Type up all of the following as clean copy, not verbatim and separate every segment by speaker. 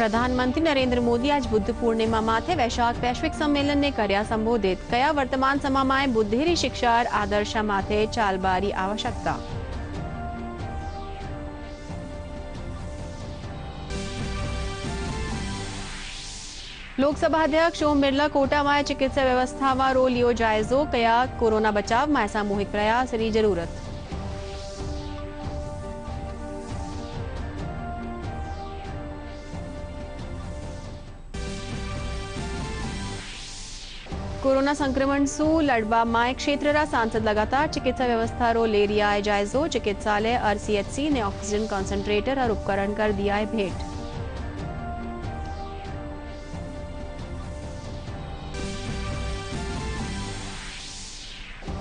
Speaker 1: प्रधानमंत्री नरेंद्र मोदी आज बुद्ध पूर्णिमा माथे वैश्विक सम्मेलन ने कर्या संबोधित कया वर्तमान समामाय बुद्धिरी शिक्षा आदर्श माथे चालबारी आवश्यकता। लोकसभा अध्यक्ष ओम बिरला कोटा में चिकित्सा व्यवस्था में रो लियो जायजो कया कोरोना बचाव में सामूहिक प्रयास री जरूरत। कोरोना संक्रमण सु लड़बा में क्षेत्र सांसद लगातार चिकित्सा व्यवस्था रो ले रिया है जायजो। चिकित्सालय और सीएचसी ने ऑक्सीजन कंसंट्रेटर और उपकरण कर दिया है भेंट।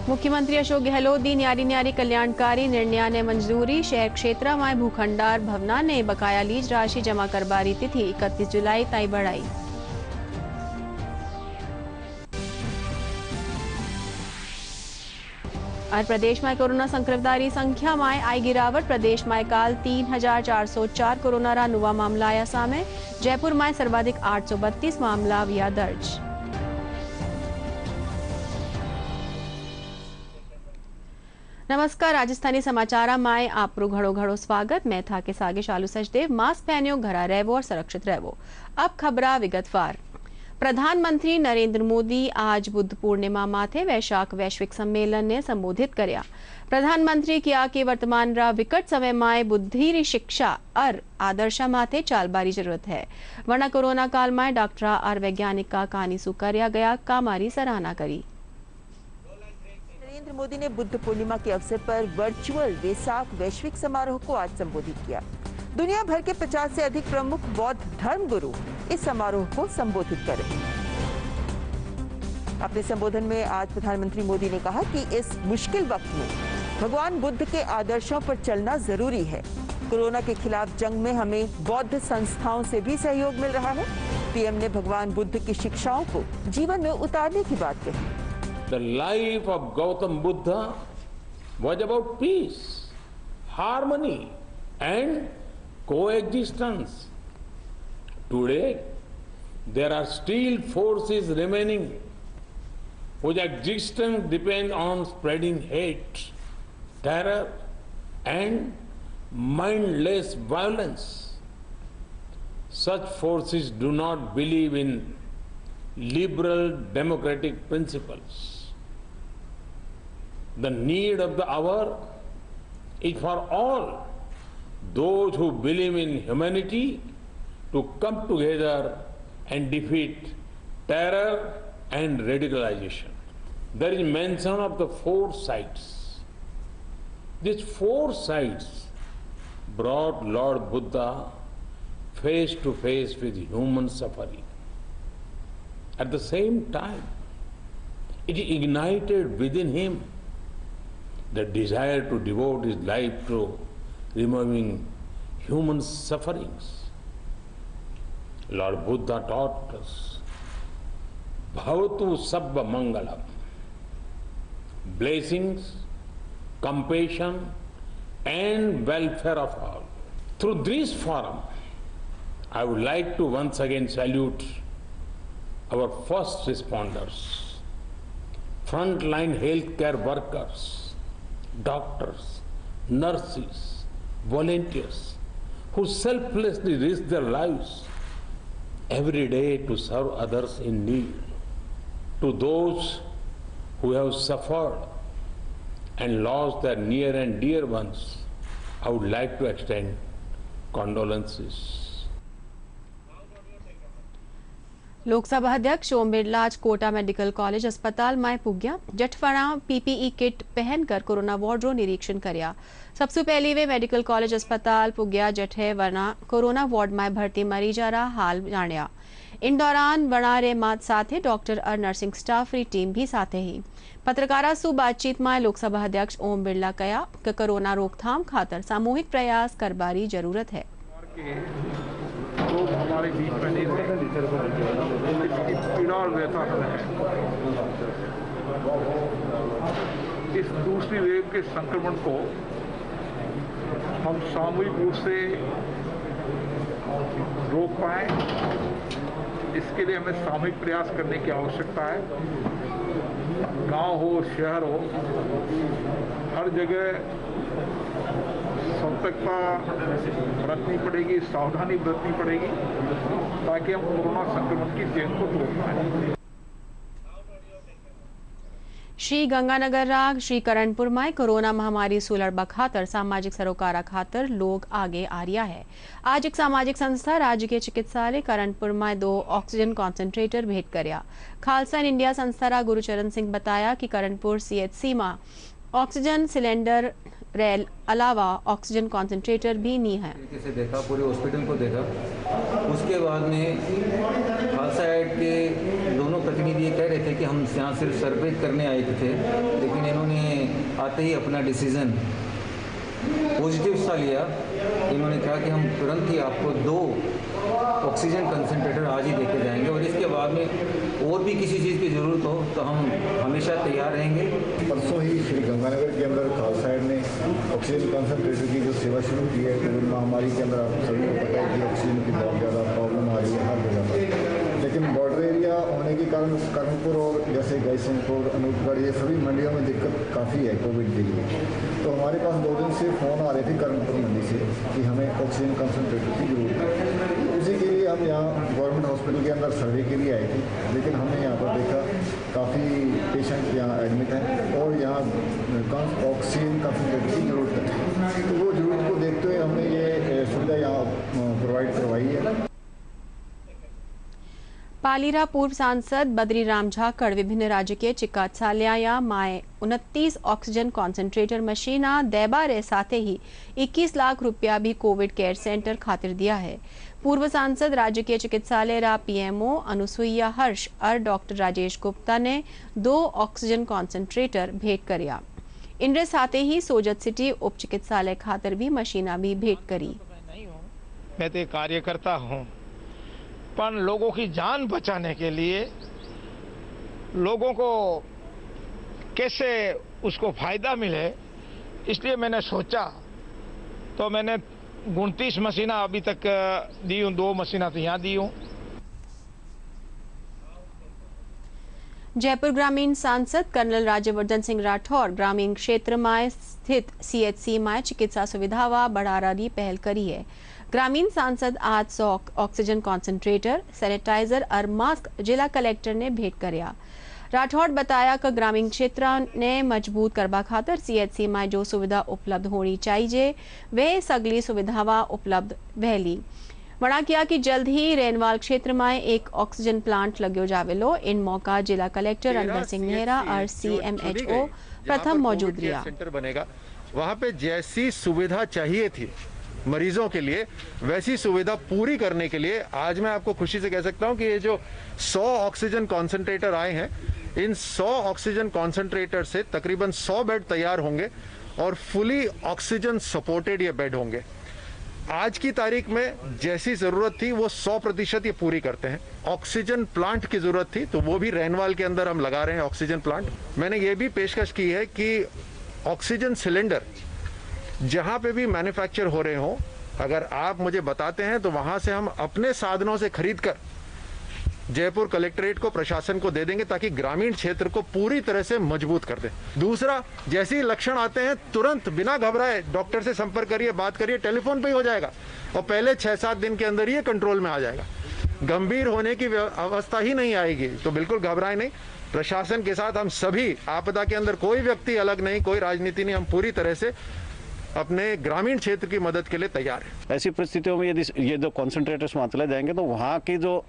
Speaker 1: मुख्यमंत्री अशोक गहलोत दी न्यारी कल्याणकारी निर्णय ने मंजूरी। शहर क्षेत्र में भूखंडार भवना ने बकाया लीज राशि जमा करबारी तिथि 31 जुलाई ताई बढ़ाई। और प्रदेश में कोरोना संक्रमितारी संख्या में आई गिरावट। प्रदेश में काल 3,404 कोरोना रा नुवा मामला आया सामे। जयपुर में सर्वाधिक 832 मामला हुआ दर्ज। नमस्कार, राजस्थानी समाचार में आपरो घड़ो घड़ो स्वागत। मैं था के सागे शालू सचदेव। मास्क पहनियो, घरा रहवो और सुरक्षित रहवो। अब खबरा विगतवार। प्रधानमंत्री नरेंद्र मोदी आज बुद्ध पूर्णिमा माथे वैश्विक सम्मेलन ने संबोधित कर्या। प्रधानमंत्री किया कि वर्तमान रा विकट समय में बुद्धि शिक्षा और आदर्श माथे चालबारी जरूरत है। वरना कोरोना काल में डॉक्टर और वैज्ञानिक का कहानी सु कर्या गया कामारी सराहना करी।
Speaker 2: नरेंद्र मोदी ने बुद्ध पूर्णिमा के अवसर पर वर्चुअल वेसाक वैश्विक समारोह को आज संबोधित किया। दुनिया भर के 50 से अधिक प्रमुख बौद्ध धर्म गुरु इस समारोह को संबोधित कर रहे हैं। अपने संबोधन में आज प्रधानमंत्री मोदी ने कहा कि इस मुश्किल वक्त में भगवान बुद्ध के आदर्शों पर चलना जरूरी है। कोरोना के खिलाफ जंग में हमें बौद्ध संस्थाओं से भी सहयोग मिल रहा है। पीएम ने भगवान बुद्ध की शिक्षाओं को जीवन में उतारने की बात कही।
Speaker 3: The life of Gautam Buddha was about peace, harmony and coexistence. Today, there are still forces remaining whose existence depends on spreading hate, terror and mindless violence. Such forces do not believe in liberal democratic principles. The need of the hour is for all those who believe in humanity to come together and defeat terror and radicalization. There is mention of the 4 sides. These 4 sides brought Lord Buddha face to face with human suffering. At the same time, it ignited within him the desire to devote his life to removing human sufferings. Lord Buddha taught us, Bhavatu Sabba Mangalam, blessings, compassion, and welfare of all. Through this forum, I would like to once again salute our first responders, frontline healthcare workers, doctors, nurses, volunteers who selflessly risk their lives every day to serve others in need. To those who have suffered and lost their near and dear ones, I would like to extend condolences.
Speaker 1: Lok Sabha अध्यक्ष ओम बिरला आज Kota medical college अस्पताल में पुग्या। जठफड़ा PPE kit पहनकर corona ward रो निरीक्षण कर्या। सबसे पहले वे medical college अस्पताल पुग्या जठे वरना कोरोना वार्ड में भर्ती मरीजा रा हाल जानिया। इन दौरान वना रे मात साथे डॉक्टर और नर्सिंग स्टाफ री टीम भी साथे ही। पत्रकारा सु बातचीत में लोकसभा अध्यक्ष ओम बिरला कया कि कोरोना रोकथाम खातर सामूहिक प्रयास करबारी जरूरत है।
Speaker 4: लोग हमारे बीच में नहीं रहे, इसकी पीड़ा और व्यथा है। इस दूसरी वेव के संक्रमण को हम सामूहिक रूप से रोक पाएं, इसके लिए हमें सामूहिक प्रयास करने की आवश्यकता है। गांव हो, शहर हो, हर जगह सतर्कता बरतनी पड़ेगी, सावधानी बरतनी पड़ेगी, ताकि हम कोरोना संक्रमण की चेन को तोड़ पाएं।
Speaker 1: श्री गंगानगर राग श्री करणपुर में कोरोना महामारी सुलड़बा खातर सामाजिक सरोकारा खातर लोग आगे आ रहा है। आज एक सामाजिक संस्था राज्य के चिकित्सालय करणपुर में 2 ऑक्सीजन कॉन्सेंट्रेटर भेंट करया। खालसा इंडिया संस्था रा गुरुचरण सिंह बताया कि करणपुर CHC में ऑक्सीजन सिलेंडर रेल अलावा ऑक्सीजन कॉन्सेंट्रेटर भी नहीं है।
Speaker 5: से देखा, पूरे हॉस्पिटल को देखा। उसके बाद में खालसा एड के दोनों प्रतिनिधि ये कह रहे थे कि हम यहाँ सिर्फ सर्वे करने आए थे, लेकिन इन्होंने आते ही अपना डिसीजन पॉजिटिव सा लिया। इन्होंने कहा कि हम तुरंत ही आपको 2 ऑक्सीजन कंसंट्रेटर आज ही देके जाएंगे और इसके बाद में और भी किसी चीज़ की ज़रूरत हो तो हम हमेशा तैयार रहेंगे।
Speaker 6: परसों ही श्री गंगानगर के अंदर खालसा एड ने ऑक्सीजन कंसंट्रेटर की जो सेवा शुरू की है। कोविड महामारी के अंदर आप सभी को पता है कि ऑक्सीजन की बहुत ज़्यादा प्रॉब्लम आ रही है हर जगह पर, लेकिन बॉर्डर एरिया होने के कारण करणपुर और जैसे गैसीपुर, अनूपगढ़, ये सभी मंडियों में दिक्कत काफ़ी है कोविड के लिए। तो हमारे पास 2 दिन से फ़ोन आ रहे थे करणपुर मंडी से कि हमें ऑक्सीजन कंसंट्रेटर की ज़रूरत है। उसी के लिए हम यहाँ गवर्नमेंट हॉस्पिटल के अंदर सर्वे के लिए आए थे, लेकिन हमने यहाँ पर देखा काफ़ी पेशेंट यहाँ एडमिट हैं और यहाँ ऑक्सीजन कंसंट्रेटर की ज़रूरत है। तो वो ज़रूरत को देखते हुए हमने ये सुविधा यहाँ प्रोवाइड करवाई है।
Speaker 1: पालीरा पूर्व सांसद बद्रीराम झाकड़ विभिन्न राज्य के चिकित्सालय में 29 ऑक्सीजन कॉन्सेंट्रेटर मशीना देबारे साथ ही 21 लाख रुपया भी कोविड केयर सेंटर खातिर दिया है। पूर्व सांसद राज्य के चिकित्सालय रा PMO अनुसुईया हर्ष और डॉक्टर राजेश गुप्ता ने 2 ऑक्सीजन कॉन्सेंट्रेटर भेंट करया। इनके साथ ही सोजत सिटी उप चिकित्सालय खातिर भी मशीना भी भेंट करी।
Speaker 7: मैं तो कार्यकर्ता हूँ, पर लोगों की जान बचाने के लिए लोगों को कैसे उसको फायदा मिले, इसलिए मैंने सोचा तो मैंने 29 मशीना अभी तक दी हूँ। 2 मशीना तो यहाँ दी हूँ।
Speaker 1: जयपुर ग्रामीण सांसद कर्नल राज्यवर्धन सिंह राठौर ग्रामीण क्षेत्र में स्थित CHC में चिकित्सा सुविधा बढ़ावा की पहल करी है। ग्रामीण सांसद आज 100 ऑक्सीजन कॉन्सेंट्रेटर, सैनिटाइजर और मास्क जिला कलेक्टर ने भेंट करया। राठौड़ बताया कि ग्रामीण क्षेत्र ने मजबूत करवा खातर CHC में जो सुविधा उपलब्ध होनी चाहिए वे सगली सुविधावा उपलब्ध वहली। वड़ा किया कि जल्द ही रेनवाल क्षेत्र में एक ऑक्सीजन प्लांट लगो जावेलो। इन मौका जिला कलेक्टर अंदर सिंह नेहरा और CMHO प्रथम मौजूद रहा।
Speaker 8: सेंटर बनेगा, वहाँ पे जैसी सुविधा चाहिए थी मरीजों के लिए वैसी सुविधा पूरी करने के लिए आज मैं आपको खुशी से कह सकता हूं कि ये जो 100 ऑक्सीजन कॉन्सेंट्रेटर आए हैं, इन 100 ऑक्सीजन कॉन्सेंट्रेटर से तकरीबन 100 बेड तैयार होंगे और फुली ऑक्सीजन सपोर्टेड ये बेड होंगे। आज की तारीख में जैसी जरूरत थी वो 100% ये पूरी करते हैं। ऑक्सीजन प्लांट की जरूरत थी तो वो भी रैनवाल के अंदर हम लगा रहे हैं ऑक्सीजन प्लांट। मैंने ये भी पेशकश की है कि ऑक्सीजन सिलेंडर जहां पे भी मैन्युफैक्चर हो रहे हो, अगर आप मुझे बताते हैं तो वहां से हम अपने साधनों से खरीद कर जयपुर कलेक्ट्रेट को, प्रशासन को दे देंगे ताकि ग्रामीण क्षेत्र को पूरी तरह से मजबूत कर दे। दूसरा, जैसे ही लक्षण आते हैं तुरंत बिना घबराए डॉक्टर से संपर्क करिए, बात करिए, टेलीफोन पे ही हो जाएगा और पहले 6-7 दिन के अंदर ये कंट्रोल में आ जाएगा। गंभीर होने की अवस्था ही नहीं आएगी तो बिल्कुल घबराए नहीं। प्रशासन के साथ हम सभी, आपदा के अंदर कोई व्यक्ति अलग नहीं, कोई राजनीति नहीं, हम पूरी तरह से अपने ग्रामीण क्षेत्र की मदद के लिए तैयार है।
Speaker 9: ऐसी परिस्थितियों में यदि ये जो कॉन्सेंट्रेटर्स वहाँ चले जाएंगे तो वहाँ की जो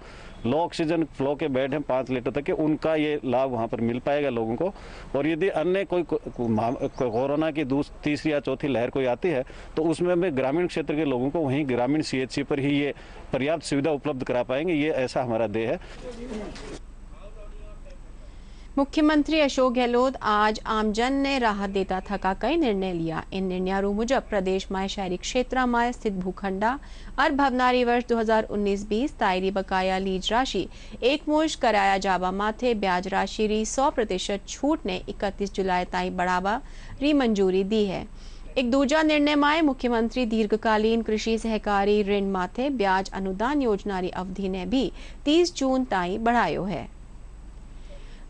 Speaker 9: लो ऑक्सीजन फ्लो के बेड हैं 5 लीटर तक के, उनका ये लाभ वहाँ पर मिल पाएगा लोगों को। और यदि अन्य कोई कोरोना की तीसरी या चौथी लहर कोई आती है तो उसमें भी ग्रामीण क्षेत्र के लोगों को वहीं ग्रामीण CHC पर ही ये पर्याप्त सुविधा उपलब्ध करा पाएंगे। ये ऐसा हमारा ध्येय है।
Speaker 1: मुख्यमंत्री अशोक गहलोत आज आमजन ने राहत देता थका कई निर्णय लिया। इन निर्णयों मुजब प्रदेश में शहरी क्षेत्र में स्थित भूखंडा और भवनारी वर्ष 2019-20 तायरी बकाया लीज राशि एक मुश्त कराया जावा माथे ब्याज राशि री 100% छूट ने 31 जुलाई ताई बढ़ावा री मंजूरी दी है। एक दूजा निर्णय में मुख्यमंत्री दीर्घकालीन कृषि सहकारी ऋण माथे ब्याज अनुदान योजना री अवधि ने भी 30 जून ताईं बढ़ायो है।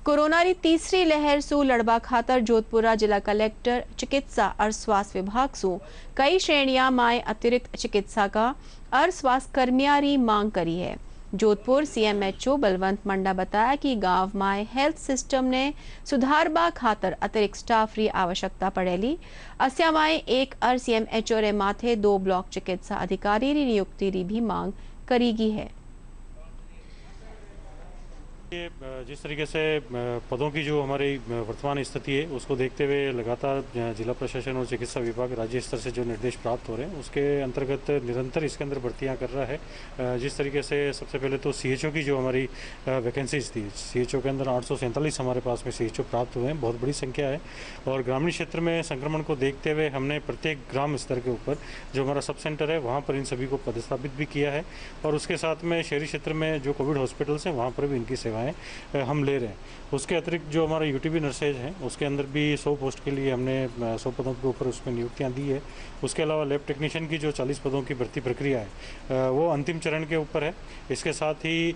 Speaker 1: कोरोना री तीसरी लहर सु लड़बा खातर जोधपुरा जिला कलेक्टर चिकित्सा और स्वास्थ्य विभाग सु कई श्रेणियां में अतिरिक्त चिकित्सा का और स्वास्थ्य कर्मियों री मांग करी है। जोधपुर CMHO बलवंत मंडा बताया कि गांव में हेल्थ सिस्टम ने सुधारबा खातर अतिरिक्त स्टाफ री आवश्यकता पड़ेली। अस्या में एक और CMHO रे माथे 2 ब्लॉक चिकित्सा अधिकारी री नियुक्ति री भी मांग करीगी है।
Speaker 10: जिस तरीके से पदों की जो हमारी वर्तमान स्थिति है उसको देखते हुए लगातार जिला प्रशासन और चिकित्सा विभाग राज्य स्तर से जो निर्देश प्राप्त हो रहे हैं उसके अंतर्गत निरंतर इसके अंदर भर्तियां कर रहा है। जिस तरीके से सबसे पहले तो CHO की जो हमारी वैकेंसीज थी, CHO के अंदर 847 हमारे पास में CHO प्राप्त हुए हैं, बहुत बड़ी संख्या है। और ग्रामीण क्षेत्र में संक्रमण को देखते हुए हमने प्रत्येक ग्राम स्तर के ऊपर जो हमारा सब सेंटर है वहाँ पर इन सभी को पदस्थापित भी किया है। और उसके साथ में शहरी क्षेत्र में जो कोविड हॉस्पिटल्स हैं वहाँ पर भी इनकी सेवाएं हम ले रहे हैं। उसके अतिरिक्त जो हमारा UTB नर्सेज हैं उसके अंदर भी 100 पोस्ट के लिए हमने 100 पदों के ऊपर उसमें नियुक्तियां दी है। उसके अलावा लैब टेक्नीशियन की जो 40 पदों की भर्ती प्रक्रिया है वो अंतिम चरण के ऊपर है। इसके साथ ही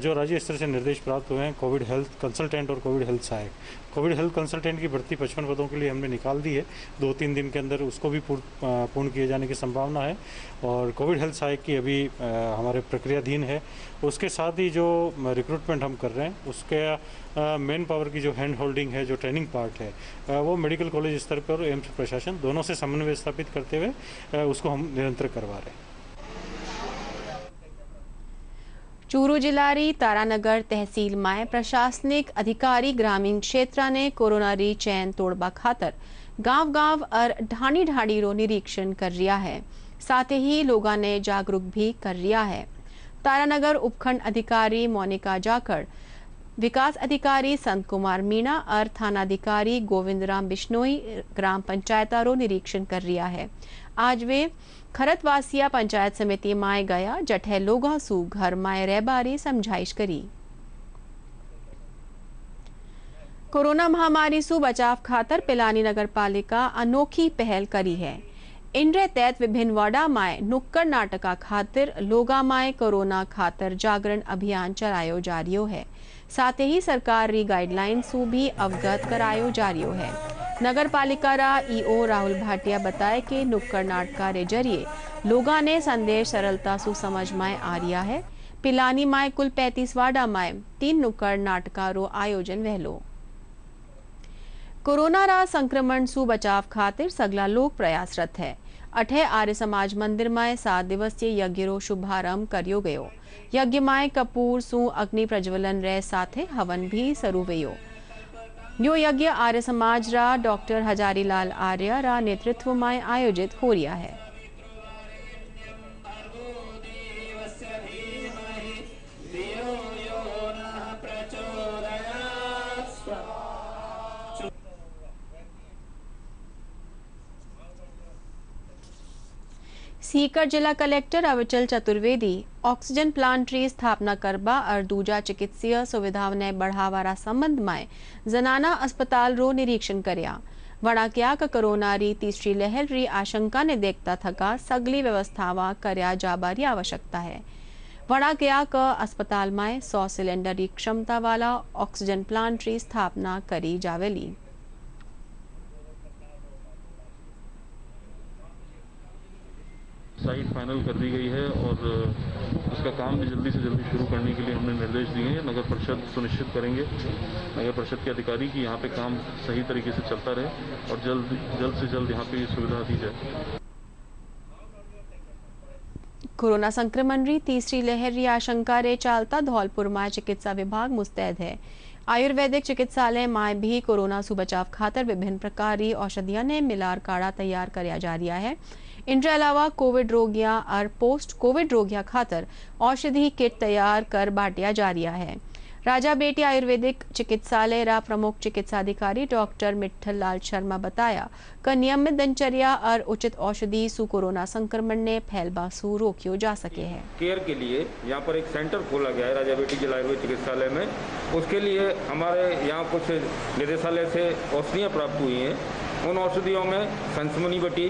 Speaker 10: जो राज्य स्तर से निर्देश प्राप्त हुए हैं कोविड हेल्थ कंसल्टेंट और कोविड हेल्थ सहायक, कोविड हेल्थ कंसल्टेंट की भर्ती 55 पदों के लिए हमने निकाल दी है। 2-3 दिन के अंदर उसको भी पूर्ण किए जाने की संभावना है। और कोविड हेल्थ सहायक की अभी हमारे प्रक्रियाधीन है। उसके साथ ही जो रिक्रूटमेंट हम कर रहे हैं उसके मेन पावर की जो हैंड होल्डिंग है, जो ट्रेनिंग पार्ट है वो मेडिकल कॉलेज स्तर पर एम्स प्रशासन दोनों से समन्वय स्थापित करते हुए उसको हम निरंतर करवा रहे हैं।
Speaker 1: चूरू जिलारी तारानगर तहसील में प्रशासनिक अधिकारी ग्रामीण क्षेत्र ने कोरोना री चैन तोड़बा खातर गांव-गांव और ढाणी-ढाणी रो निरीक्षण कर रिया है। साथ ही लोगों ने जागरूक भी कर रिया है। तारानगर उपखंड अधिकारी मोनिका जाखड़, विकास अधिकारी संत कुमार मीणा और थानाधिकारी गोविंद राम बिश्नोई ग्राम पंचायत रो निरीक्षण कर रिया है। आज वे खरतवासिया पंचायत समिति में गया जठे लोगों सु घर में रहबारी समझाइश करी। कोरोना महामारी सु बचाव खातर पिलानी नगर पालिका अनोखी पहल करी है। इनरे तहत विभिन्न वार्डा में नुक्कड़ नाटका खातिर लोगा में कोरोना खातर जागरण अभियान चलायो जा रियो है। साथ ही सरकार री गाइडलाइन सु भी अवगत करायो जा रियो है। नगर पालिका रा EO राहुल भाटिया बताए कि नुक्कड़ नाटका रे जरिए लोगा ने संदेश सरलता सु समझ में आ रिया है। पिलानी में कुल 35 वार्डा में 3 नुक्कड़ नाटका रो आयोजन वहलो। कोरोना रा संक्रमण सु बचाव खातिर सगला लोग प्रयासरत है। अठे आर्य समाज मंदिर में 7 दिवसीय यज्ञ रो शुभारंभ करियो गयो। यज्ञ में कपूर सु अग्नि प्रज्वलन रे साथे हवन भी शुरू हुयो। यो यज्ञ आर्य समाज रा डॉक्टर हजारीलाल आर्य रा नेतृत्व में आयोजित हो रिया है। सीकर जिला collector Avichal Chaturvedi oxygen plant री स्थापना करबा और दूजा चिकित्सीय सुविधाओं ने बढ़ावारा संबंध में जनाना अस्पताल रो निरीक्षण करया। वड़ा क्या कोरोना री तीसरी लहर री आशंका ने देखता थका सगली व्यवस्थावा करया जाबारी आवश्यकता है। वड़ा क्या अस्पताल में 100 सिलेंडर री क्षमता वाला ऑक्सीजन प्लांट री स्थापना करी जावेली।
Speaker 11: साइट फाइनल कर दी गई है और उसका काम भी जल्दी से जल्दी शुरू करने के लिए हमने निर्देश दिए हैं। नगर परिषद सुनिश्चित करेंगे, नगर परिषद के अधिकारी की यहाँ पे काम सही तरीके से चलता रहे और जल्द से जल्द यहाँ पे सुविधा दी जाए।
Speaker 1: कोरोना संक्रमण री तीसरी लहर री आशंका रे चालता धौलपुर में चिकित्सा विभाग मुस्तैद है। आयुर्वेदिक चिकित्सालय में भी कोरोना सु बचाव खातर विभिन्न प्रकार की औषधियां ने मिलार काढ़ा तैयार करया जा रहा है। इनके अलावा कोविड रोगिया और पोस्ट कोविड रोगिया खातर औषधि किट तैयार कर बांटिया जा रहा है। राजा बेटी आयुर्वेदिक चिकित्सालय रा प्रमुख चिकित्सा अधिकारी डॉक्टर मिट्ठल लाल शर्मा बताया कि नियमित दिनचर्या और उचित औषधि सु कोरोना संक्रमण ने फैलबा सु रोकियो जा सके है।
Speaker 12: केयर के लिए यहाँ पर एक सेंटर खोला गया है राजा बेटी जिला आयुर्वेद चिकित्सालय में। उसके लिए हमारे यहाँ कुछ निदेशालय से औषधियाँ प्राप्त हुई हैं उन औषधियों में संसमनी बटी,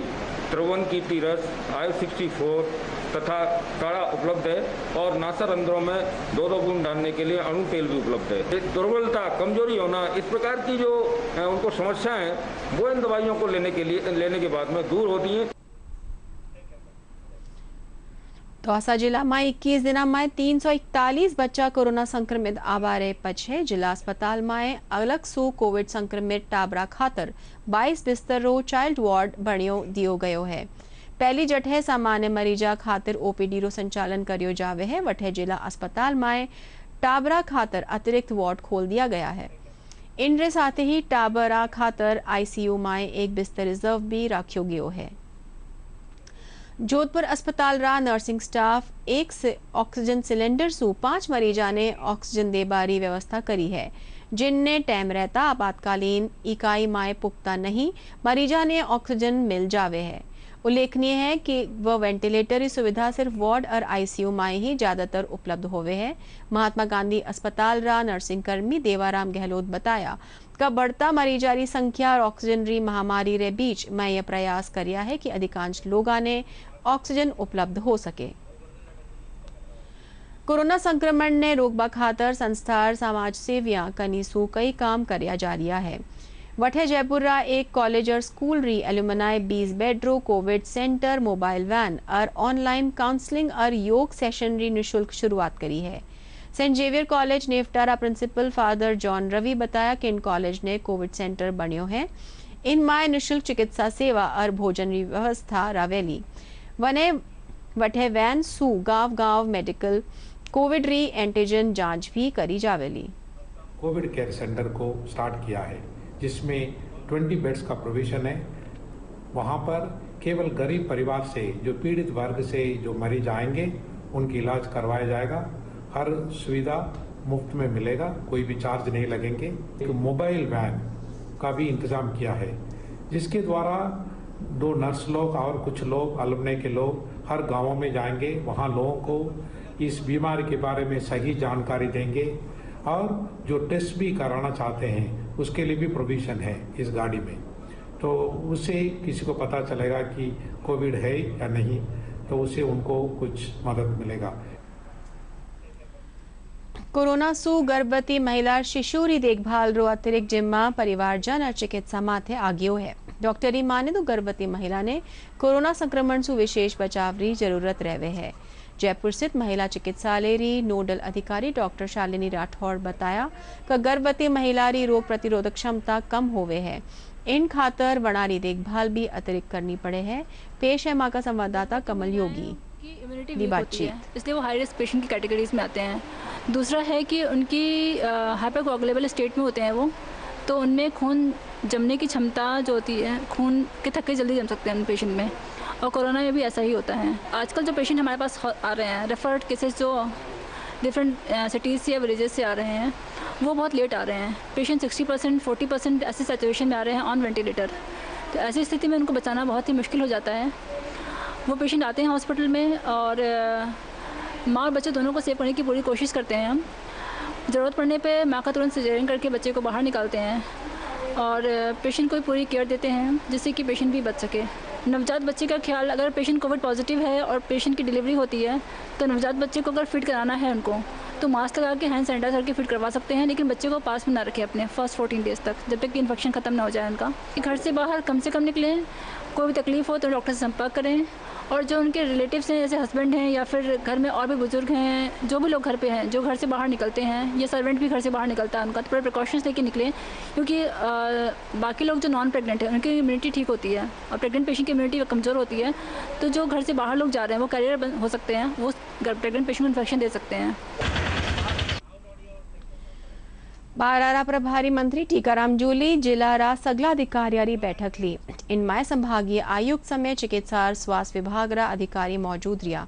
Speaker 12: त्रिवन कीर्ति रस, I-64 तथा काढ़ा उपलब्ध है और नासारंध्रों में 2-2 बूंद डालने के लिए अणु तेल भी उपलब्ध है। दुर्बलता, कमजोरी होना, इस प्रकार की जो उनको समस्याएं हैं वो इन दवाइयों को लेने के बाद में दूर होती हैं।
Speaker 1: दौसा जिला में 21 दिन में 341 बच्चा कोरोना संक्रमित आवारे पछे। जिला अस्पताल में अलग सू कोविड संक्रमित टाबरा खातर 22 बिस्तरों चाइल्ड वार्ड बणियो दियो गयो है। पहली जठे सामान्य मरीजा खातिर ओपीडी रो संचालन करियो जावे है। वठे जिला अस्पताल में टाबरा खातर अतिरिक्त वार्ड खोल दिया गया है। इनरे साथ ही टाबरा खातर आईसीयू में एक बिस्तर रिजर्व भी रखियो गयो है। जोधपुर अस्पताल रा नर्सिंग स्टाफ एक ऑक्सीजन सिलेंडर सु 5 मरीजा ने ऑक्सीजन देबारी व्यवस्था करी है, जिनने टाइम रहता आपातकालीन इकाई माए पुख्ता नहीं मरीजा ने ऑक्सीजन मिल जावे है। उल्लेखनीय है कि वह वेंटिलेटरी सुविधा सिर्फ वार्ड और आईसीयू में ही ज्यादातर उपलब्ध होवे है। महात्मा गांधी अस्पताल रा नर्सिंग कर्मी देवाराम गहलोत बताया का बढ़ता मरीजारी संख्या और ऑक्सीजन री महामारी रे बीच मैं यह प्रयास करिया है कि अधिकांश लोगों ने ऑक्सीजन उपलब्ध हो सके। कोरोना संक्रमण ने रोकबा खातर संस्थार समाज सेवियां कनीसू कई काम करया जा रिया है। वठे जयपुर रा एक कॉलेज और स्कूल री एल्यूमनाई 20 बेडरो कोविड सेंटर, मोबाइल वैन और ऑनलाइन काउंसलिंग और योग सेशन री निःशुल्क शुरुआत करी है। सेंट जेवियर कॉलेज नेफ्टारा प्रिंसिपल फादर जॉन रवि बताया कि इन कॉलेज ने कोविड सेंटर बनियो है। इन माय निःशुल्क चिकित्सा सेवा और भोजन री व्यवस्था रावेली वने वठे वैन सू गांव मेडिकल कोविड री एंटीजन जांच भी करी जावेली।
Speaker 13: कोविड केयर सेंटर को स्टार्ट किया है, जिसमें 20 बेड्स का प्रोविजन है। वहां पर केवल गरीब परिवार से, जो पीड़ित वर्ग से जो मरीज आएंगे उनकी इलाज करवाया जाएगा। हर सुविधा मुफ्त में मिलेगा, कोई भी चार्ज नहीं लगेंगे। एक मोबाइल वैन का भी इंतजाम किया है, जिसके द्वारा 2 नर्स लोग और कुछ लोग अलमने के लोग हर गांवों में जाएंगे, वहां लोगों को इस बीमारी के बारे में सही जानकारी देंगे और जो टेस्ट भी कराना चाहते हैं उसके लिए भी प्रोविजन है इस गाड़ी में। तो उससे किसी को पता चलेगा कि कोविड है या नहीं, तो उससे उनको कुछ मदद मिलेगा।
Speaker 1: कोरोना सु गर्भवती महिला शिशुरी देखभाल रो अतिरिक्त जिम्मा परिवारजन और चिकित्सा माथे आगियो है। डॉक्टरी माने तो गर्भवती महिला ने कोरोना संक्रमण सु विशेष बचाव री जरूरत रहवे है। जयपुर स्थित महिला चिकित्सालय री नोडल अधिकारी डॉक्टर शालिनी राठौड़ बताया कि गर्भवती महिला री रोग प्रतिरोधक क्षमता कम होवे है। इन खातर वणारी देखभाल भी अतिरिक्त करनी पड़े है। पेश है माँ का संवाददाता कमल योगी
Speaker 14: की इम्यूनिटी वीक होती है, इसलिए वो हाई रिस्क पेशेंट की कैटेगरीज में आते हैं। दूसरा है कि उनकी हाइपरकोगुलेबल स्टेट में होते हैं वो, तो उनमें खून जमने की क्षमता जो होती है, खून के थक्के जल्दी जम सकते हैं उन पेशेंट में, और कोरोना में भी ऐसा ही होता है। आजकल जो पेशेंट हमारे पास आ रहे हैं, रेफर्ड केसेस जो डिफरेंट सिटीज़ से या विलेजेस से आ रहे हैं, वो बहुत लेट आ रहे हैं। पेशेंट 60% 40% ऐसी सिचुएशन में आ रहे हैं ऑन वेंटिलेटर। तो ऐसी स्थिति में उनको बचाना बहुत ही मुश्किल हो जाता है। वो पेशेंट आते हैं हॉस्पिटल में और माँ और बच्चे दोनों को सेव करने की पूरी कोशिश करते हैं हम। ज़रूरत पड़ने पे माँ का तुरंत सिजेरियन करके बच्चे को बाहर निकालते हैं और पेशेंट को पूरी केयर देते हैं, जिससे कि पेशेंट भी बच सके। नवजात बच्चे का ख्याल, अगर पेशेंट कोविड पॉजिटिव है और पेशेंट की डिलीवरी होती है, तो नवजात बच्चे को अगर फिट कराना है उनको, तो मास्क लगा के हैंड सैनिटाइज करके फिट करवा सकते हैं, लेकिन बच्चे को पास में ना रखें अपने फर्स्ट 14 डेज़ तक, जब तक कि इन्फेक्शन ख़त्म ना हो जाए उनका। घर से बाहर कम से कम निकलें, कोई भी तकलीफ हो तो डॉक्टर से संपर्क करें, और जो उनके रिलेटिव्स हैं, जैसे हस्बैंड हैं या फिर घर में और भी बुजुर्ग हैं, जो भी लोग घर पे हैं, जो घर से बाहर निकलते हैं, या सर्वेंट भी घर से बाहर निकलता है उनका, तो पूरे प्रिकॉशंस लेके निकलें, क्योंकि बाकी लोग जो नॉन प्रेग्नेंट हैं उनकी इम्यूनिटी ठीक होती है और प्रेग्नेंट पेशेंट की इम्यूनिटी कमज़ोर होती है। तो जो घर से बाहर लोग जा रहे हैं वो कैरियर हो सकते हैं, वो प्रेग्नेंट पेशेंट को इन्फेक्शन दे सकते हैं।
Speaker 1: बारारा प्रभारी मंत्री टीकाराम जूली जिला सगला अधिकारियारी बैठक ली। इनमें संभागीय आयुक्त समेत चिकित्सा और स्वास्थ्य विभाग रा अधिकारी मौजूद रिया।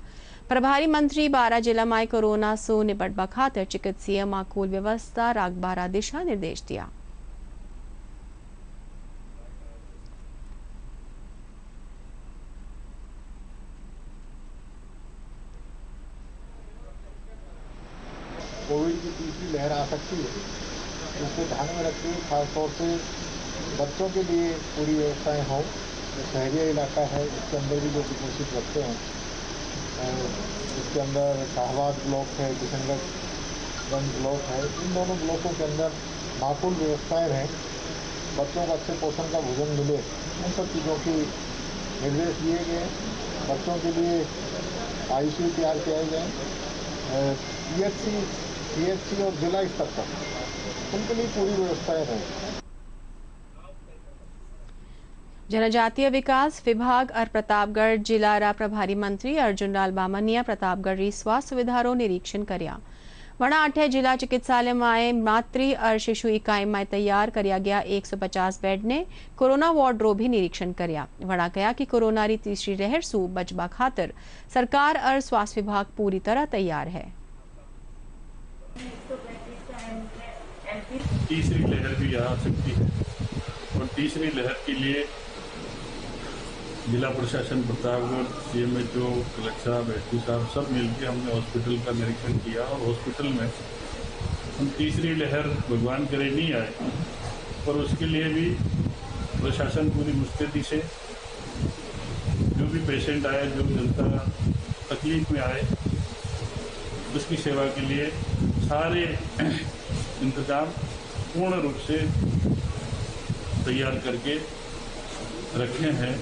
Speaker 1: प्रभारी मंत्री 12 जिला में कोरोना से निपटबा खातिर चिकित्सीय माकूल व्यवस्था राखबारा दिशा निर्देश दिया।
Speaker 15: कोविड की तीसरी लहर आ सकती है, इसको ध्यान में रखते हुए खासतौर से
Speaker 13: बच्चों के लिए पूरी व्यवस्थाएं हों। शहरी इलाका है, इसके अंदर भी जो कुपोषित बच्चे हैं, इसके अंदर शाहबाद ब्लॉक है, किशनगंज ब्लॉक है, इन दोनों ब्लॉकों के अंदर माकूल व्यवस्थाएं रहें, बच्चों को अच्छे पोषण का भोजन मिले, उन सब चीज़ों की निर्देश दिए गए। बच्चों के लिए ICU तैयार किए गए, PHC और जिला स्तर पर उनके लिए पूरी व्यवस्थाएं रहें।
Speaker 1: जनजातीय विकास विभाग और प्रतापगढ़ जिला प्रभारी मंत्री अर्जुन लाल बामनिया प्रतापगढ़ री स्वास्थ्य सुविधारो निरीक्षण कर्या। वणा 8 जिला चिकित्सालय में मातृ और शिशु इकाई में तैयार करया गया 150 बेड ने कोरोना वार्ड रो भी निरीक्षण कर्या। वणा कहा कि कोरोना री तीसरी लहर सु बचबा खातर सरकार और स्वास्थ्य विभाग पूरी तरह तैयार है।
Speaker 15: तीसरी लहर भी आ सकती है और तीसरी लहर के लिए जिला प्रशासन प्रतापगढ़, CMHO, कलेक्टर साहब, SP साहब सब मिलकर हमने हॉस्पिटल का निरीक्षण किया और हॉस्पिटल में हम तीसरी लहर भगवान करे नहीं आए, पर उसके लिए भी प्रशासन पूरी मुस्तैदी से जो भी पेशेंट आए, जो जनता तकलीफ में आए, उसकी सेवा के लिए सारे इंतजाम पूर्ण रूप से तैयार करके रखे हैं।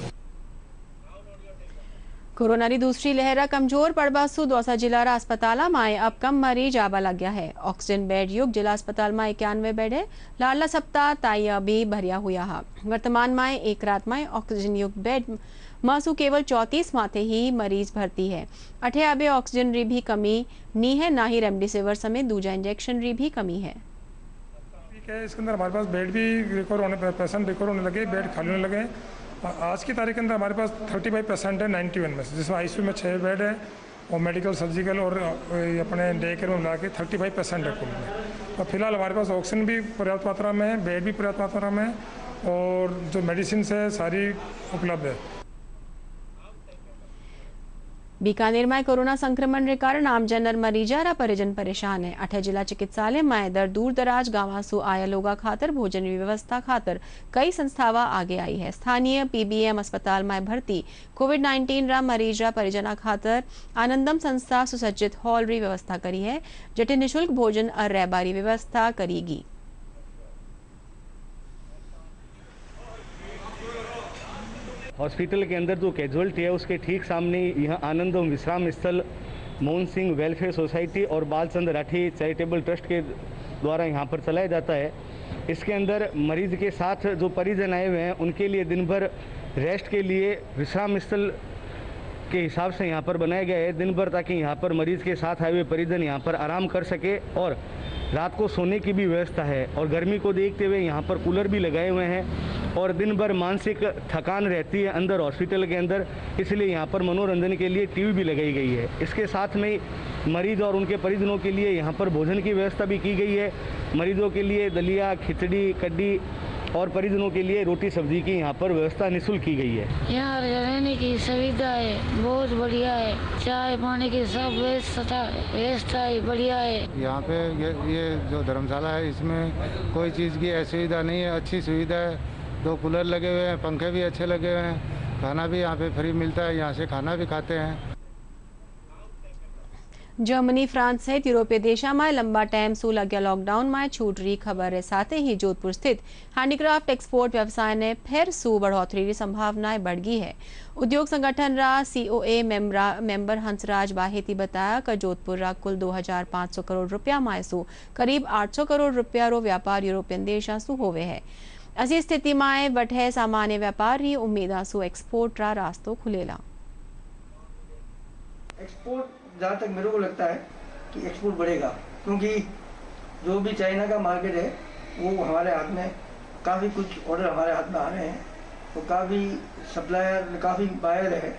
Speaker 1: कोरोना की दूसरी लहर कमजोर पड़बासु दौसा जिला अस्पताल में अब कम मरीज आवा लग गया है। ऑक्सीजन बेड युक्त जिला अस्पताल में 91 बेड है। लाडला सप्ताह ताइया भी भरिया हुआ है। वर्तमान में एक रात में ऑक्सीजन युक्त बेड मासु केवल 34 माथे ही मरीज भर्ती है। अठे अबे ऑक्सीजन री भी कमी नहीं है, ना ही रेमडेसिविर समेत दूजा इंजेक्शन री भी कमी है।
Speaker 16: ठीक है, इसके अंदर हमारे पास बेड भी रिकवर होने, पेशेंट रिकवर होने लगे, बेड खाली होने लगे। आज की तारीख के अंदर हमारे पास 35% है 91 में से, जिसमें ICU में 6 बेड है और मेडिकल, सर्जिकल और अपने डे केयर में मिला के 35% है कुल में। और फिलहाल हमारे पास ऑक्सीजन भी पर्याप्त मात्रा में है, बेड भी पर्याप्त मात्रा में है और जो मेडिसिन है सारी उपलब्ध है।
Speaker 1: बीकानेर में कोरोना संक्रमण के कारण आमजन और मरीजा रा परिजन परेशान है। 8 जिला चिकित्सालय में दर दूर दराज गांव सु आया लोगा खातर भोजन की व्यवस्था खातर कई संस्थावा आगे आई है। स्थानीय PBM अस्पताल में भर्ती कोविड-19 रा मरीज रा परिजना खातर आनंदम संस्था सुसज्जित हॉल री व्यवस्था करी है, जटे निःशुल्क भोजन और रहबारी व्यवस्था करेगी।
Speaker 17: हॉस्पिटल के अंदर जो कैजुअलिटी है उसके ठीक सामने यहाँ आनंदम विश्राम स्थल मोहन सिंह वेलफेयर सोसाइटी और बालचंद राठी चैरिटेबल ट्रस्ट के द्वारा यहाँ पर चलाया जाता है। इसके अंदर मरीज के साथ जो परिजन आए हुए हैं उनके लिए दिन भर रेस्ट के लिए विश्राम स्थल के हिसाब से यहाँ पर बनाया गया है दिन भर, ताकि यहाँ पर मरीज के साथ आए हुए परिजन यहाँ पर आराम कर सके। और रात को सोने की भी व्यवस्था है और गर्मी को देखते हुए यहाँ पर कूलर भी लगाए हुए हैं और दिन भर मानसिक थकान रहती है अंदर हॉस्पिटल के अंदर, इसलिए यहाँ पर मनोरंजन के लिए TV भी लगाई गई है। इसके साथ में मरीज और उनके परिजनों के लिए यहाँ पर भोजन की व्यवस्था भी की गई है। मरीजों के लिए दलिया, खिचड़ी, कड्डी और परिजनों के लिए रोटी सब्जी की यहाँ पर व्यवस्था निःशुल्क की गई है।
Speaker 18: यहाँ रहने की सुविधा है, बहुत बढ़िया है। चाय पानी की सब व्यवस्था बढ़िया है।
Speaker 19: यहाँ पे ये जो धर्मशाला है इसमें कोई चीज़ की असुविधा नहीं है, अच्छी सुविधा है। 2 कूलर लगे हुए हैं, पंखे भी अच्छे लगे हुए हैं, खाना भी यहाँ पे फ्री मिलता है, यहाँ से खाना भी खाते हैं।
Speaker 1: जर्मनी, फ्रांस सहित यूरोपीय देशों में लंबा टाइम सु लग्या लॉकडाउन में छूट रही खबर है। साथ ही जोधपुर स्थित हैंडीक्राफ्ट एक्सपोर्ट व्यवसाय ने फिर सु बढ़ोतरी की संभावनाएं बढ़ गई है। उद्योग संगठन रा COA मेंबर हंसराज बाहेती बताया कि जोधपुर रा कुल 2500 करोड़ रुपया में सु करीब 800 करोड़ रुपया रो व्यापार यूरोपियन देशों सु होवे है। ऐसी स्थिति में वठे सामान्य व्यापार ही उम्मीदा सु एक्सपोर्ट रा रास्तों खुलेला।
Speaker 20: एक्सपोर्ट जहाँ तक मेरे को लगता है कि एक्सपोर्ट बढ़ेगा, क्योंकि जो भी चाइना का मार्केट है वो हमारे हाथ में, काफ़ी कुछ ऑर्डर हमारे हाथ में आ रहे हैं, तो काफ़ी सप्लायर, काफ़ी बायर है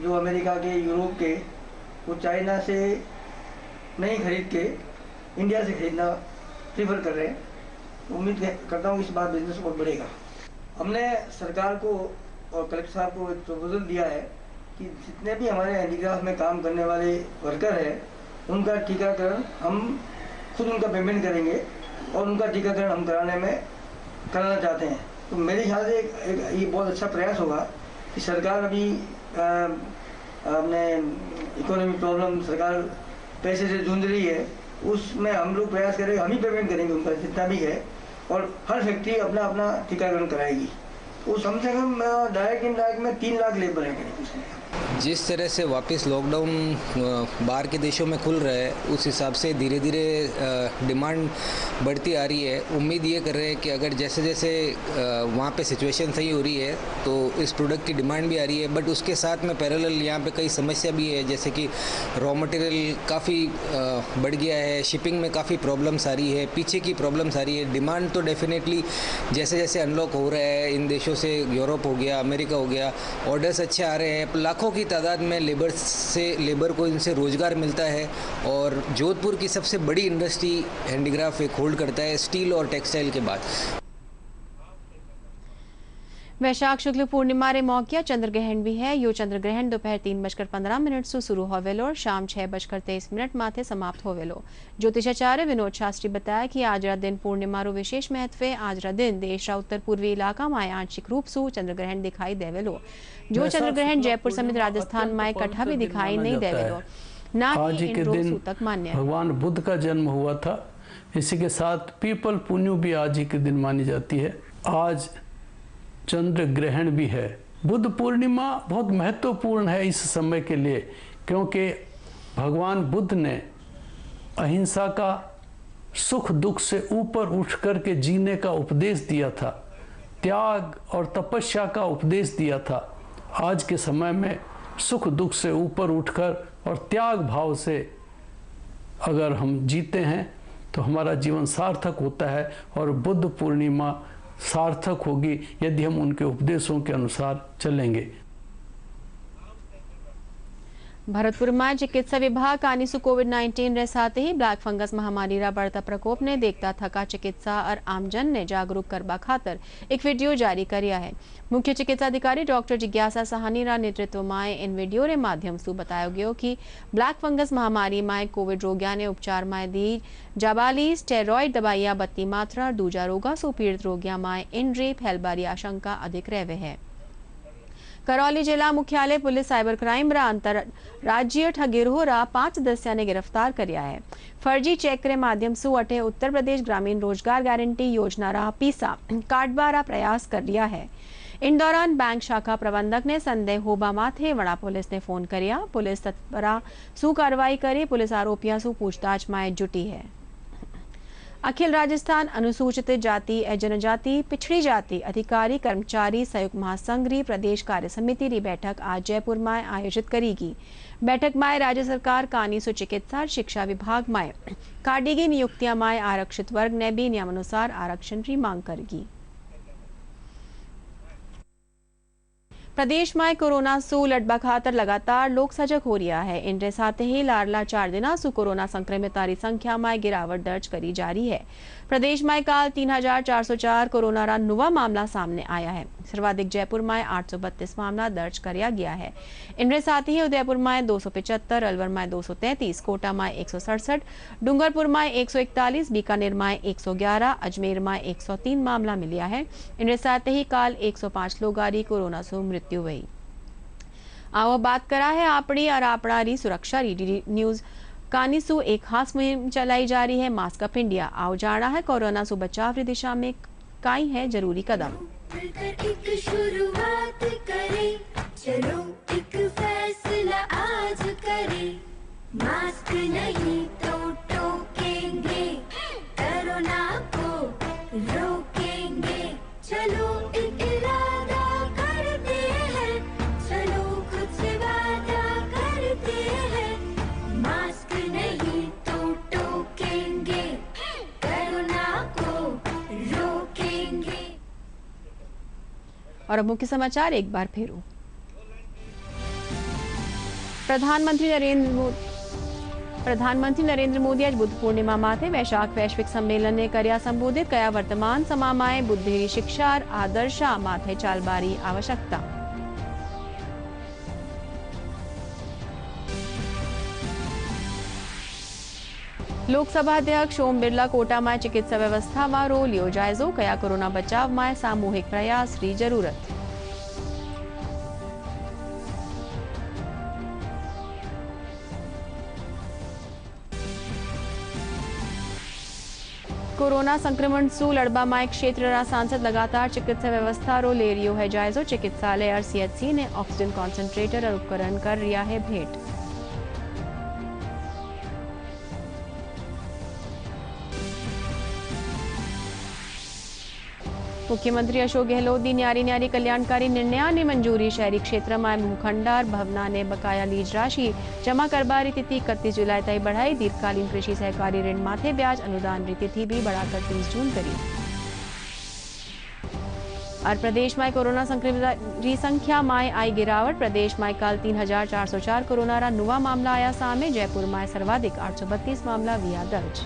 Speaker 20: जो अमेरिका के, यूरोप के, वो चाइना से नहीं खरीद के इंडिया से खरीदना प्रीफर कर रहे हैं। तो उम्मीद करता हूँ इस बार बिजनेस और बढ़ेगा। हमने सरकार को और कलेक्टर साहब को एक प्रपोजल दिया है कि जितने भी हमारे हैंडीक्राफ्ट में काम करने वाले वर्कर हैं उनका टीकाकरण हम खुद उनका पेमेंट करेंगे और उनका टीकाकरण हम कराना चाहते हैं। तो मेरे ख्याल से ये बहुत अच्छा प्रयास होगा कि सरकार अभी अपने इकोनॉमिक प्रॉब्लम, सरकार पैसे से जूझ रही है, उसमें हम लोग प्रयास करेंगे, हम ही पेमेंट करेंगे उनका जितना भी है, और हर फैक्ट्री अपना अपना टीकाकरण कराएगी। तो कम से कम डायरेक्ट इनडायरेक्ट में 3 लाख लेबर है करीब उसमें।
Speaker 21: जिस तरह से वापस लॉकडाउन बाहर के देशों में खुल रहा है, उस हिसाब से धीरे धीरे डिमांड बढ़ती आ रही है। उम्मीद ये कर रहे हैं कि अगर जैसे जैसे वहाँ पे सिचुएशन सही हो रही है तो इस प्रोडक्ट की डिमांड भी आ रही है, बट उसके साथ में पैरेलल यहाँ पे कई समस्या भी है, जैसे कि रॉ मटेरियल काफ़ी बढ़ गया है, शिपिंग में काफ़ी प्रॉब्लम्स आ रही है, पीछे की प्रॉब्लम्स आ रही है। डिमांड तो डेफिनेटली जैसे जैसे अनलॉक हो रहा है इन देशों से, यूरोप हो गया, अमेरिका हो गया, ऑर्डर्स अच्छे आ रहे हैं, लाखों की तादाद में लेबर को इनसे रोजगार मिलता है। और जोधपुर की सबसे बड़ी इंडस्ट्री हैंडीक्राफ्ट एक होल्ड करता है स्टील और टेक्सटाइल के बाद।
Speaker 1: वैशाख शुक्ल पूर्णिमा रे मौकिया चंद्र ग्रहण भी है। यो चंद्र ग्रहण दोपहर 3:15 से शुरू होवेलो और शाम 6:23 माथे समाप्त होवेलो। ज्योतिषाचार्य विनोद शास्त्री बताया कि आज रा दिन पूर्णिमा रो विशेष महत्व है। आज रा दिन देश रा उत्तर पूर्वी इलाका में आंशिक रूप से चंद्र ग्रहण दिखाई देवेलो। जो चंद्र ग्रहण जयपुर समेत राजस्थान में कठा भी दिखाई नहीं देवेलो। ना
Speaker 22: आज के दिन भगवान बुद्ध का जन्म हुआ था। इसी के साथ पीपल पुन्यु भी आज ही के दिन मानी जाती है। आज चंद्र ग्रहण भी है। बुद्ध पूर्णिमा बहुत महत्वपूर्ण है इस समय के लिए, क्योंकि भगवान बुद्ध ने अहिंसा का, सुख दुख से ऊपर उठ कर के जीने का उपदेश दिया था, त्याग और तपस्या का उपदेश दिया था। आज के समय में सुख दुख से ऊपर उठकर और त्याग भाव से अगर हम जीते हैं तो हमारा जीवन सार्थक होता है और बुद्ध पूर्णिमा सार्थक होगी यदि हम उनके उपदेशों के अनुसार चलेंगे।
Speaker 1: भरतपुर में चिकित्सा विभाग कानीसु कोविड-19 रे साथ ही ब्लैक फंगस महामारी रा बढ़ता प्रकोप ने देखता थका चिकित्सा और आमजन ने जागरूक करवा खातर एक वीडियो जारी किया है। मुख्य चिकित्सा अधिकारी डॉक्टर जिज्ञासा साहनी रा नेतृत्व में इन वीडियो रे माध्यम से बताया गया कि ब्लैक फंगस महामारी में कोविड रोगिया ने उपचार में दी जाबाली स्टेरॉइड दवाइयां बत्ती मात्रा दूजा रोगा सु पीड़ित रोगिया में इन रे फैलबारी आशंका अधिक रहे है। करौली जिला मुख्यालय पुलिस साइबर क्राइम रा अंतरराज्यीय ठगिरोह रा 5 सदस्या ने गिरफ्तार किया है। फर्जी चेक के माध्यम से अटे उत्तर प्रदेश ग्रामीण रोजगार गारंटी योजना रा पीसा काटवा रा प्रयास कर लिया है। इन दौरान बैंक शाखा प्रबंधक ने संदेह होबा माथे वड़ा पुलिस ने फोन किया। पुलिस तत्परा सु कार्रवाई करी पुलिस आरोपियों से पूछताछ में जुटी है। अखिल राजस्थान अनुसूचित जाति एवं जनजाति पिछड़ी जाति अधिकारी कर्मचारी संयुक्त महासंघ री प्रदेश कार्य समिति री बैठक आज जयपुर में आयोजित करेगी। बैठक में राज्य सरकार कानीसु चिकित्सा शिक्षा विभाग में काटेगी नियुक्तियां में आरक्षित वर्ग ने भी नियमानुसार आरक्षण की मांग करेगी। प्रदेश में कोरोना सु लड़बा खातर लगातार लोग सजग हो रहा है। इनके साथ ही लाडला 4 दिना सु कोरोना संक्रमितों की संख्या में गिरावट दर्ज करी जा रही है। प्रदेश में काल 3404 कोरोना रा नवा मामला सामने आया है। सर्वाधिक जयपुर में 832 मामला दर्ज किया गया है। इनके साथ ही उदयपुर में 275, अलवर में 233, कोटा में 167, डूंगरपुर में 141, बीकानेर में 111, अजमेर में 103 मामला मिला है। इनके साथ ही काल 105 लोगों की कोरोना से मृत्यु हुई। आओ बात करा है अपनी और अपना सुरक्षा डी न्यूज कानीसु एक खास मुहिम चलाई जा रही है मास्क अप इंडिया। आओ जाना है कोरोना से बचाव की दिशा में काई है जरूरी कदम।
Speaker 23: एक शुरुआत करें, चलो एक फैसला आज करें, मास्क नहीं तो टोकेंगे, कोरोना को रोकेंगे, चलो एक इरादा करते हैं, चलो खुद से वादा करते हैं, मास्क नहीं तो टोकेंगे, कोरोना को रोकेंगे।
Speaker 1: और अब मुख्य समाचार एक बार फिर। प्रधानमंत्री नरेंद्र मोदी आज बुद्ध पूर्णिमा माथे वैशाख वैश्विक सम्मेलन ने कर्या संबोधित कया वर्तमान समामाय बुद्धि शिक्षा आदर्शा माथे चालबारी आवश्यकता। લોકસભા અધ્યક્ષ ઓમ બિરલા કોટામાં ચિકિત્સા વ્યવસ્થામાં રો લ્યો જાયજો કયા કોરોના બચાવમાં સામૂહિક પ્રયાસની જરૂરત। कोरोना संक्रमण से लड़बामां क्षेत्रना सांसद लगातार चिकित्सा व्यवस्था रो ले रियो है जायजो। चिकित्सालय और सीएचसी ने ऑक्सीजन कॉन्सन्ट्रेटर और उपकरण कर रिया है भेंट। मुख्यमंत्री अशोक गहलोत की न्यारी न्यारी कल्याणकारी निर्णय ने मंजूरी। शहरी क्षेत्र में भूखंडार भवना ने बकाया लीज राशि जमा करवारी तिथि 31 जुलाई तक बढ़ाई। दीर्घकालीन कृषि सहकारी ऋण माथे ब्याज अनुदान की तिथि भी बढ़ाकर 30 जून करी। और प्रदेश में कोरोना संक्रमित की संख्या में आई गिरावट। प्रदेश में कल 3404 कोरोना नवा मामला आया सामे। जयपुर में सर्वाधिक 832 मामला विया दर्ज।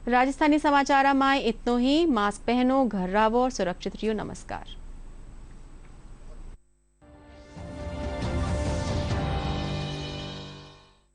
Speaker 1: राजस्थानी समाचार में इतना ही। मास्क पहनो, घर रहो और सुरक्षित रहो। नमस्कार।